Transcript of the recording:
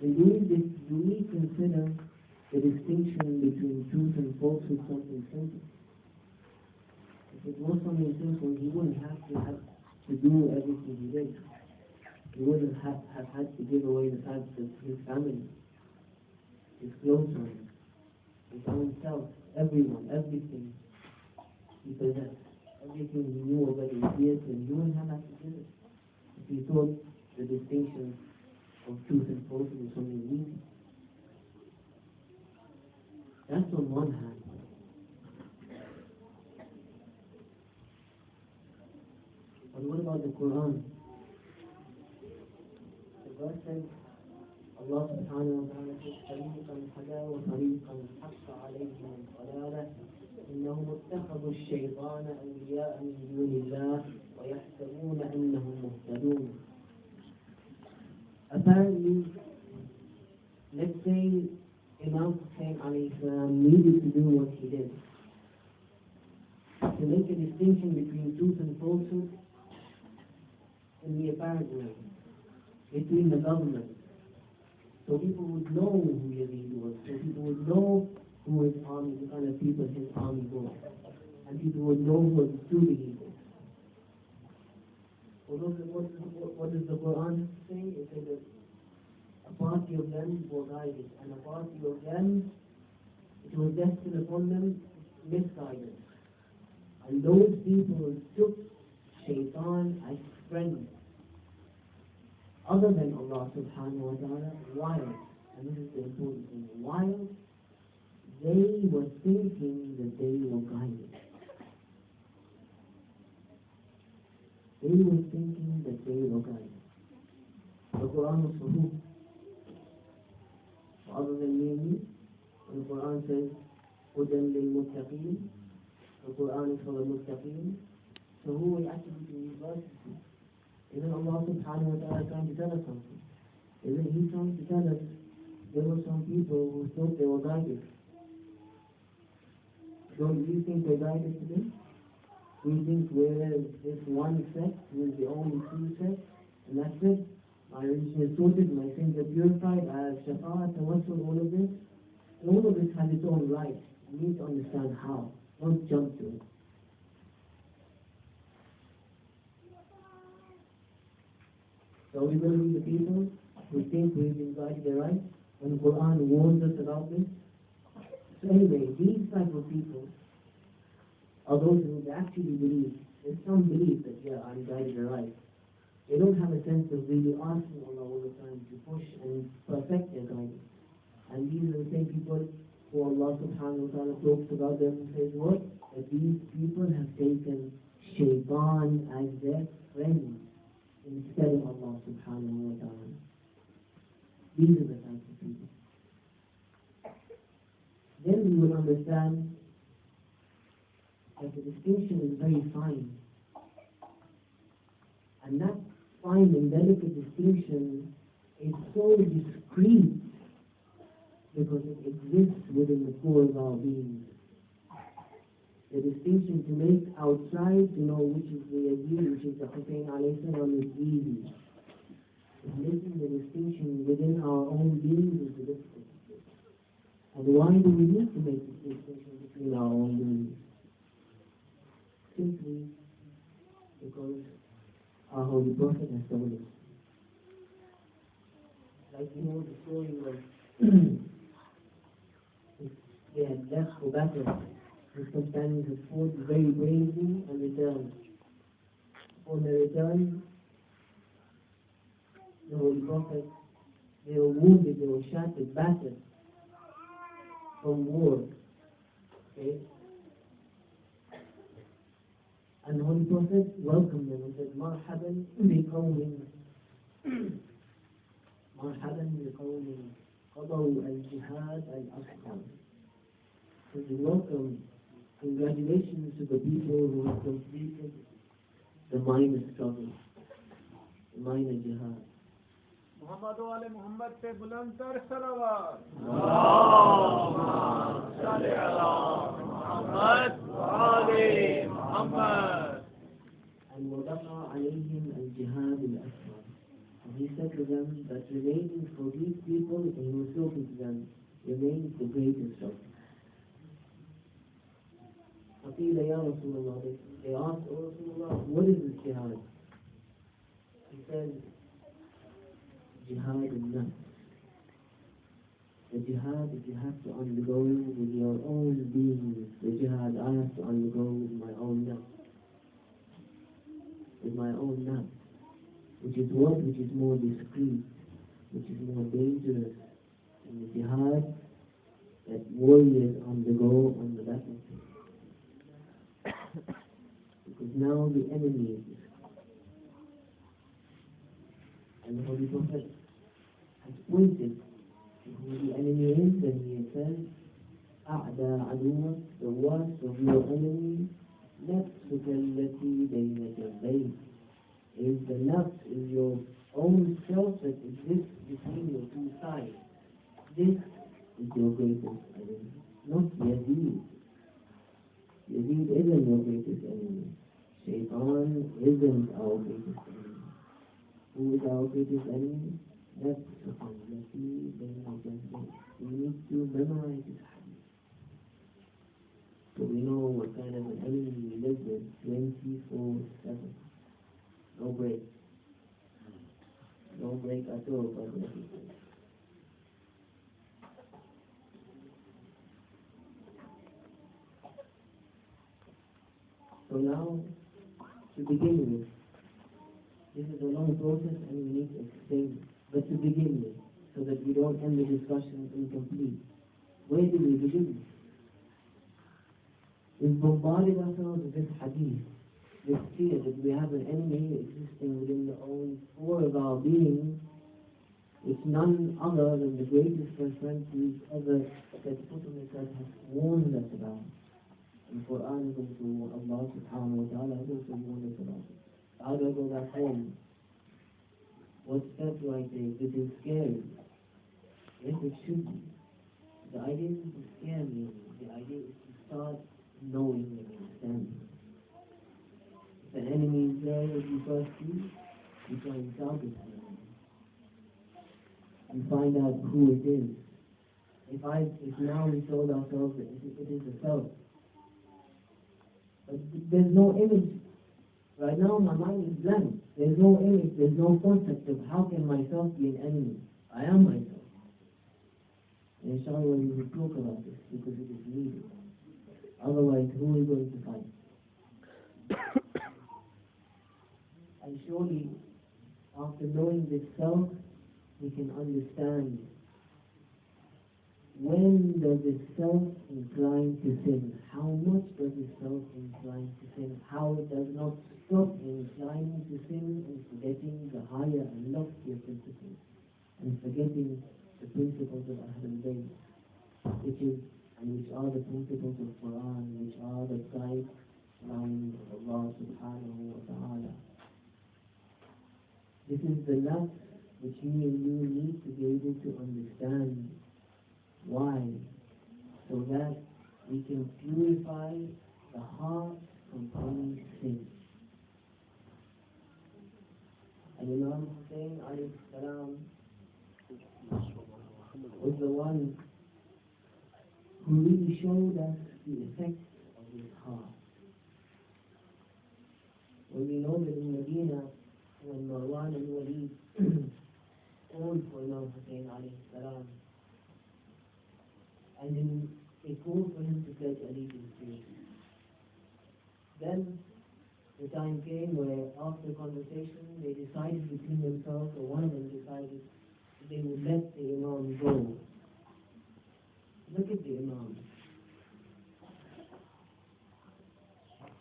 In doing this, do we consider the distinction between truth and falsehood something simple? If it was something simple, he wouldn't have to do everything he did. He wouldn't have had to give away the fact that his family, his close ones, his own self, everyone, everything he possessed, everything he knew already was dear to him. He wouldn't have had to give it if he thought the distinction of truth and falsehood was something easy. That's on one hand. But what about the Quran? The verse says, Allah subhanahu wa ta'ala says, فَرِيقًا هَدَى وَفَرِيقًا حَقَّ عَلَيْهِمُ الضَّلَالَةُ إِنَّهُمُ اتَّخَذُوا الشَّيْطَانَ أَوْلِيَاءَ مِن دُونِ اللَّهِ وَيَحْسَبُونَ أَنَّهُم مُهْتَدُونَ. Apparently, let's say Imam Hussain alayhi salam needed to do what he did to make a distinction between truth and falsehood in the apparent way, between the government, so people would know who Yazid was, so people would know who his army, the kind of people his army was, and people would know who was truly evil. What does the Quran say? It says that a party of them were guided, and a party of them, it was destined upon them misguidance. And those people took Shaitan as friends, other than Allah subhanahu wa ta'ala, while, and this is the important thing, while they were thinking that they were guided. They were thinking that they were guided. The Quran was for who? Other than me and you? The Quran says, هُدًى لِلْمُتَّقِينَ. The Quran is for the muttaqeen. So who are we attributing these verses to? Isn't Allah subhanahu wa ta'ala trying to tell us something? Isn't He trying to tell us there were some people who thought they were guided? Don't you think they're guided today? We think we're this one sect, we're the only true sect, and that's it. My religion is sorted, my sins are purified, I have shafa'at, tawassul, all of this. And all of this has its own right. You need to understand how. Don't jump to it. So we will be the people who think we've been guided right, when the Quran warns us about this. So anyway, these type of people are those who actually believe, there's some belief that, yeah, I'm guided right. They don't have a sense of really asking Allah all the time to push and perfect their guidance. And these are the same people who Allah subhanahu wa ta'ala talks about them and says what? That these people have taken Shaitan as their friend instead of Allah subhanahu wa ta'ala. These are the types of people. Then we will understand that the distinction is very fine. And that fine and delicate distinction is so discreet because it exists within the core of our being. The distinction to make outside, to know which is the Yazid, which is the Hussain alayhi salam, is easy. But making the distinction within our own beings is the difficult. And why do we need to make this distinction between our own beings? Simply because our Holy Prophet has told us. Like you know the story of they had left for battle. His companions had fought very bravely and returned. On their return, the Holy Prophet, they were wounded, they were shattered, battered from war. Okay? And the Holy Prophet welcomed them and said, Marhaban biqawmin Marhaban biqawmin qadaw al-jihad al-asghar. So welcome, congratulations to the people who have completed the minor struggle, the minor jihad. Muhammad Ali Muhammad pe buland tar salawat. Allahumma salli ala Muhammad wa ali Muhammad. And وَبَقَى عَلَيْهِمْ الْجِهَادُ الْأَكْبَرُ. And he said to them that remaining for these people, and he was talking to them, remains the greatest of. فقيل يا رسول الله, they asked, oh Rasulullah, what is this jihad? He said, jihad al-nafs. The jihad that you have to undergo with your own being, the jihad I have to undergo with my own nafs. With my own nafs. Which is what? Which is more discreet, which is more dangerous than the jihad that warriors undergo on the battlefield. Because now the enemy is discreet. And the Holy Prophet has pointed to who the enemy is, and he says, أعدى عدوك, the worst of your enemy, نفسك التي بين جنبيك. Is the nafs, is your own self that exists between your two sides. This is your greatest enemy, not Yazid. Yazid isn't your greatest enemy. Shaitan isn't our greatest enemy. Who is our greatest enemy? نفسك التي بين جنبيك. We need to memorize this hadith. So we know what kind of an enemy we live with 24/7. No break. No break at all, brother. So now, to begin with, this is a long process and we need to explain it. But to begin with, so that we don't end the discussion incomplete, where do we begin? We've bombarded ourselves with this hadith. This fear that we have an enemy existing within the own core of our being, it's none other than the greatest friend who's ever that the Prophet has warned us about. And the Quran is also Allah subhanahu wa ta'ala has also warned us about it. How do I go back home? What step do I take? This is scary. Yes, it should be. The idea is to scare me. The idea is to start knowing and understanding. The enemy is there, what you first see, you try and target the enemy. And find out who it is. If now we told ourselves that it is the self. But there's no image. Right now my mind is blank. There's no image, there's no concept of how can myself be an enemy. I am myself. And inshallah we will talk about this because it is needed. Otherwise, who is going to fight? And surely, after knowing this self, we can understand when does this self incline to sin? How much does this self incline to sin? How it does not stop inclining to sin and forgetting the higher and loftier principles and forgetting the principles of Ahlul Bayt, which are the principles of Quran, which are the guidelines of Allah subhanahu wa ta'ala. This is the nafs which me and you need to be able to understand. Why? So that we can purify the heart from any sin. And Imam Hussain alayhi salam was the one who really showed us the effects of his heart. When we know that in Medina, when Marwan al-Walid called for Imam Hussain alayhi salam, and then they called for him to pledge allegiance to him. Then the time came where after conversation they decided between themselves, or one of them decided that they would let the Imam go. Look at the Imam.